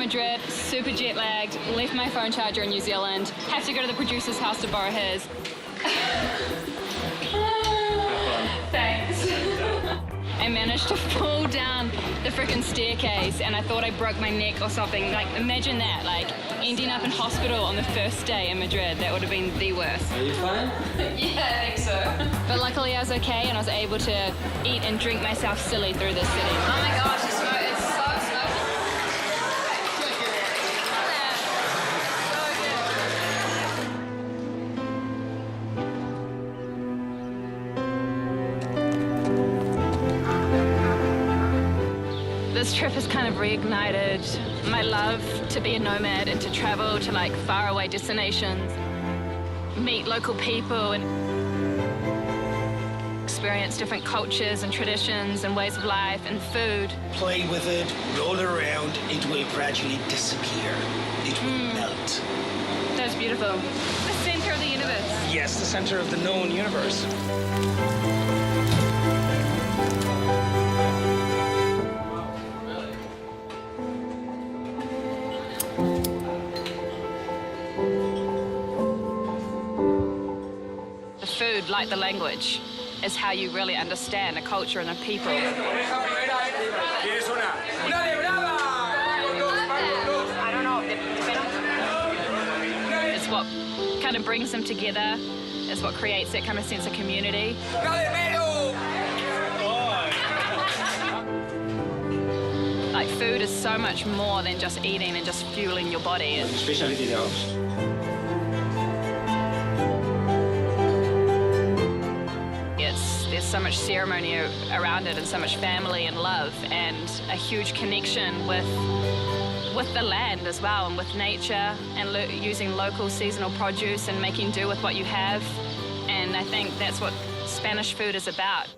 Madrid, super jet lagged, left my phone charger in New Zealand, have to go to the producer's house to borrow his. Thanks. I managed to fall down the frickin' staircase and I thought I broke my neck or something. Like, imagine that, like, ending up in hospital on the first day in Madrid. That would have been the worst. Are you fine? Yeah, I think so. But luckily I was okay and I was able to eat and drink myself silly through this city. Oh my gosh, it's so smoky. This trip has kind of reignited my love to be a nomad and to travel to like faraway destinations, meet local people and experience different cultures and traditions and ways of life and food. Play with it, roll it around, it will gradually disappear. It will melt. That's beautiful. The center of the universe. Yes, the center of the known universe. The food, like the language, is how you really understand a culture and a people. I don't know. It's what kind of brings them together. It's what creates that kind of sense of community. Like, food is so much more than just eating and just fueling your body. Specialty house. There's so much ceremony around it and so much family and love and a huge connection with the land as well and with nature and using local seasonal produce and making do with what you have. And I think that's what Spanish food is about.